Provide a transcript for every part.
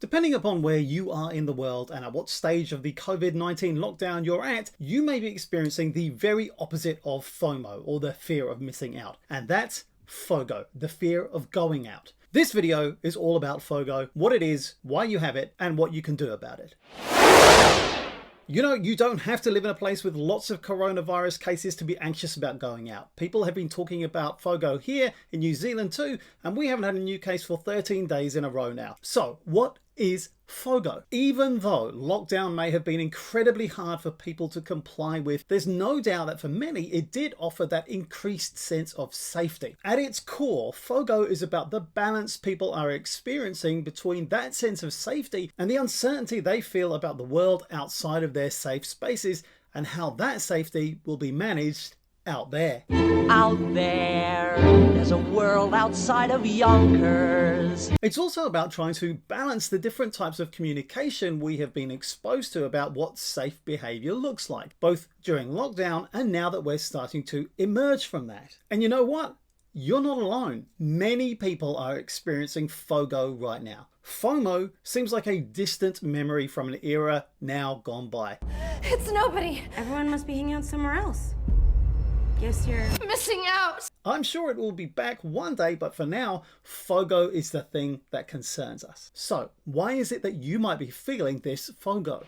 Depending upon where you are in the world and at what stage of the COVID-19 lockdown you're at, you may be experiencing the very opposite of FOMO, or the fear of missing out. And that's FOGO, the fear of going out. This video is all about FOGO, what it is, why you have it, and what you can do about it. You know, you don't have to live in a place with lots of coronavirus cases to be anxious about going out. People have been talking about FOGO here in New Zealand too, and we haven't had a new case for 13 days in a row now. So, what is FOGO? Even though lockdown may have been incredibly hard for people to comply with, there's no doubt that for many it did offer that increased sense of safety. At its core, FOGO is about the balance people are experiencing between that sense of safety and the uncertainty they feel about the world outside of their safe spaces, and how that safety will be managed out there. Out there's a world outside of Yonkers. It's also about trying to balance the different types of communication we have been exposed to about what safe behavior looks like, both during lockdown and now that we're starting to emerge from that. And you know what? You're not alone. Many people are experiencing FOGO right now. FOMO seems like a distant memory from an era now gone by. It's nobody. Everyone must be hanging out somewhere else. Guess you're Missing out. I'm sure it will be back one day, but for now, FOGO is the thing that concerns us. So, why is it that you might be feeling this FOGO?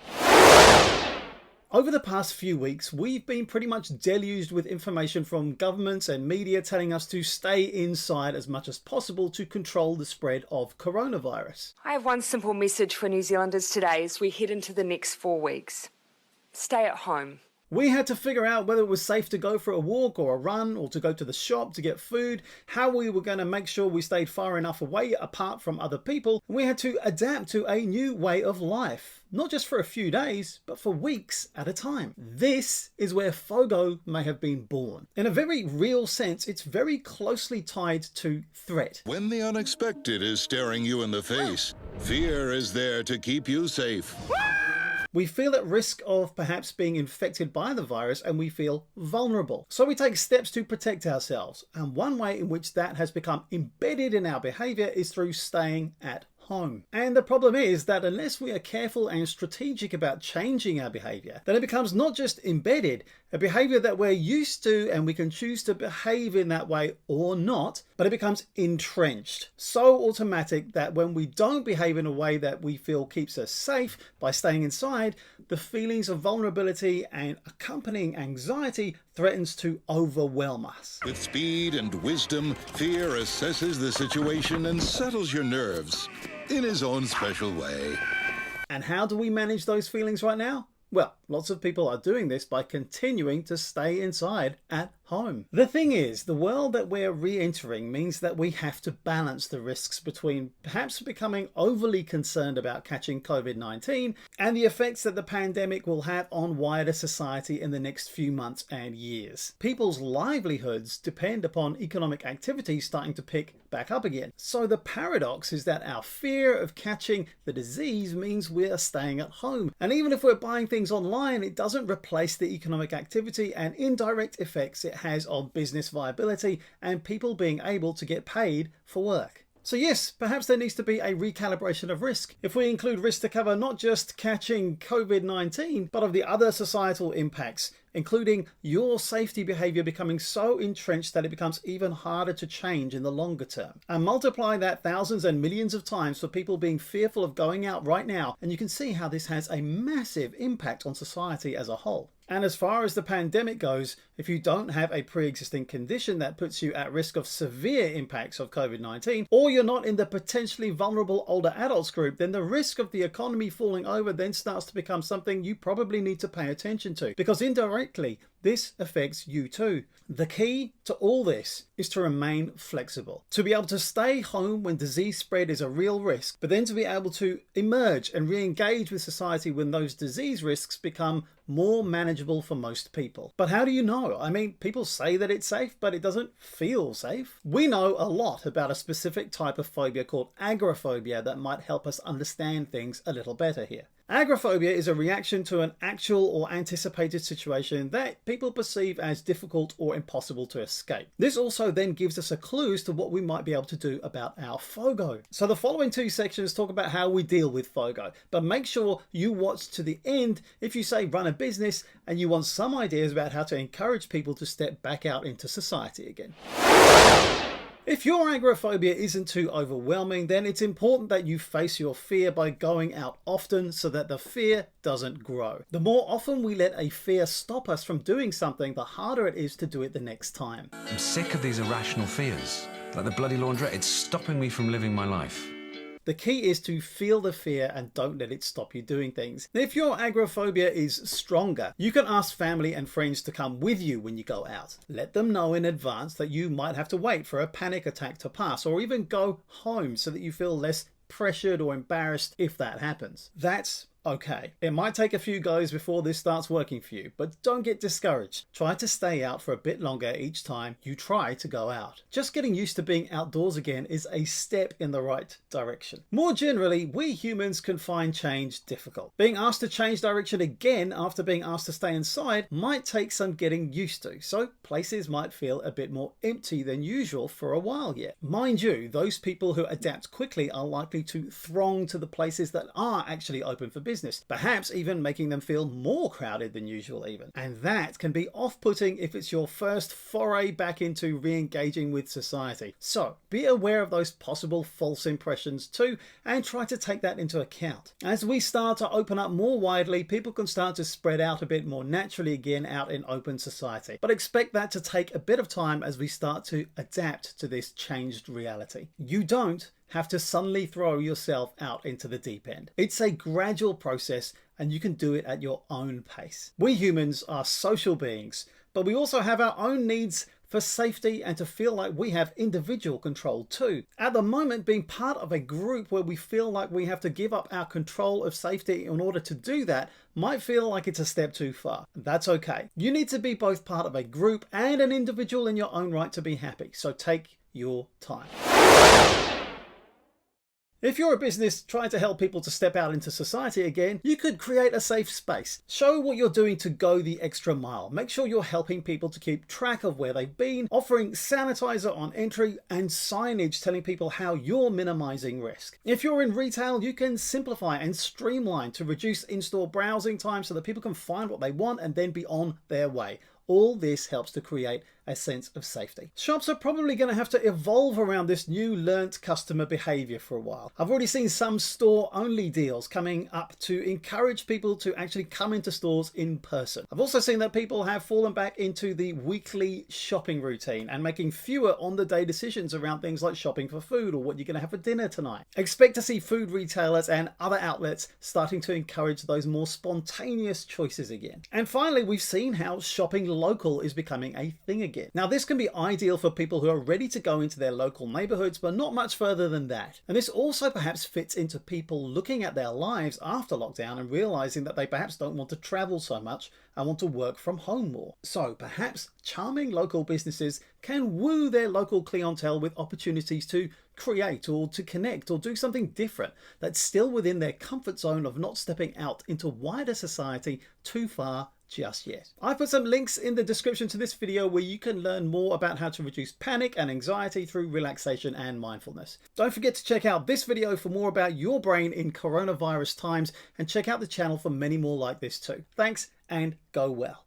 Over the past few weeks, we've been pretty much deluged with information from governments and media telling us to stay inside as much as possible to control the spread of coronavirus. I have one simple message for New Zealanders today as we head into the next 4 weeks. Stay at home. We had to figure out whether it was safe to go for a walk or a run or to go to the shop to get food, how we were going to make sure we stayed far enough away apart from other people. We had to adapt to a new way of life, not just for a few days, but for weeks at a time. This is where FOGO may have been born. In a very real sense, it's very closely tied to threat. When the unexpected is staring you in the face, fear is there to keep you safe. We feel at risk of perhaps being infected by the virus, and we feel vulnerable. So we take steps to protect ourselves. And one way in which that has become embedded in our behavior is through staying at home. And the problem is that unless we are careful and strategic about changing our behavior, then it becomes not just embedded, a behavior that we're used to, and we can choose to behave in that way or not, but it becomes entrenched. So automatic that when we don't behave in a way that we feel keeps us safe by staying inside, the feelings of vulnerability and accompanying anxiety threatens to overwhelm us. With speed and wisdom, fear assesses the situation and settles your nerves in his own special way. And how do we manage those feelings right now? Well, lots of people are doing this by continuing to stay inside at home. The thing is, the world that we're re-entering means that we have to balance the risks between perhaps becoming overly concerned about catching COVID-19 and the effects that the pandemic will have on wider society in the next few months and years. People's livelihoods depend upon economic activity starting to pick back up again. So the paradox is that our fear of catching the disease means we're staying at home. And even if we're buying things online, it doesn't replace the economic activity and indirect effects it has on business viability and people being able to get paid for work. So yes, perhaps there needs to be a recalibration of risk. If we include risk to cover not just catching COVID-19, but of the other societal impacts, including your safety behavior becoming so entrenched that it becomes even harder to change in the longer term. And multiply that thousands and millions of times for people being fearful of going out right now, and you can see how this has a massive impact on society as a whole. And as far as the pandemic goes, if you don't have a pre-existing condition that puts you at risk of severe impacts of COVID-19, or you're not in the potentially vulnerable older adults group, then the risk of the economy falling over then starts to become something you probably need to pay attention to, because indirectly, this affects you too. The key to all this is to remain flexible, to be able to stay home when disease spread is a real risk, but then to be able to emerge and re-engage with society when those disease risks become more manageable for most people. But how do you know? I mean, people say that it's safe, but it doesn't feel safe. We know a lot about a specific type of phobia called agoraphobia that might help us understand things a little better here. Agoraphobia is a reaction to an actual or anticipated situation that people perceive as difficult or impossible to escape. This also then gives us a clue as to what we might be able to do about our Fogo. So the following two sections talk about how we deal with Fogo, but make sure you watch to the end if you say run a business and you want some ideas about how to encourage people to step back out into society again. If your agoraphobia isn't too overwhelming, then it's important that you face your fear by going out often so that the fear doesn't grow. The more often we let a fear stop us from doing something, the harder it is to do it the next time. I'm sick of these irrational fears. Like the bloody laundrette, it's stopping me from living my life. The key is to feel the fear and don't let it stop you doing things. If your agoraphobia is stronger, you can ask family and friends to come with you when you go out. Let them know in advance that you might have to wait for a panic attack to pass, or even go home so that you feel less pressured or embarrassed if that happens. That's okay. It might take a few goes before this starts working for you, but don't get discouraged. Try to stay out for a bit longer each time you try to go out. Just getting used to being outdoors again is a step in the right direction. More generally, we humans can find change difficult. Being asked to change direction again after being asked to stay inside might take some getting used to, so places might feel a bit more empty than usual for a while yet. Mind you, those people who adapt quickly are likely to throng to the places that are actually open for business, perhaps even making them feel more crowded than usual even. And that can be off-putting if it's your first foray back into re-engaging with society. So be aware of those possible false impressions too, and try to take that into account. As we start to open up more widely, people can start to spread out a bit more naturally again out in open society. But expect that to take a bit of time as we start to adapt to this changed reality. You don't have to suddenly throw yourself out into the deep end. It's a gradual process and you can do it at your own pace. We humans are social beings, but we also have our own needs for safety and to feel like we have individual control too. At the moment, being part of a group where we feel like we have to give up our control of safety in order to do that might feel like it's a step too far. That's okay. You need to be both part of a group and an individual in your own right to be happy. So take your time. If you're a business trying to help people to step out into society again, you could create a safe space. Show what you're doing to go the extra mile. Make sure you're helping people to keep track of where they've been, offering sanitizer on entry and signage telling people how you're minimizing risk. If you're in retail, you can simplify and streamline to reduce in-store browsing time so that people can find what they want and then be on their way. All this helps to create a sense of safety. Shops are probably going to have to evolve around this new learnt customer behavior for a while. I've already seen some store-only deals coming up to encourage people to actually come into stores in person. I've also seen that people have fallen back into the weekly shopping routine and making fewer on-the-day decisions around things like shopping for food or what you're going to have for dinner tonight. Expect to see food retailers and other outlets starting to encourage those more spontaneous choices again. And finally, we've seen how shopping local is becoming a thing again. Now this can be ideal for people who are ready to go into their local neighborhoods, but not much further than that. And this also perhaps fits into people looking at their lives after lockdown and realizing that they perhaps don't want to travel so much and want to work from home more. So perhaps charming local businesses can woo their local clientele with opportunities to create or to connect or do something different that's still within their comfort zone of not stepping out into wider society too far just yet. I've put some links in the description to this video where you can learn more about how to reduce panic and anxiety through relaxation and mindfulness. Don't forget to check out this video for more about your brain in coronavirus times and check out the channel for many more like this too. Thanks and go well.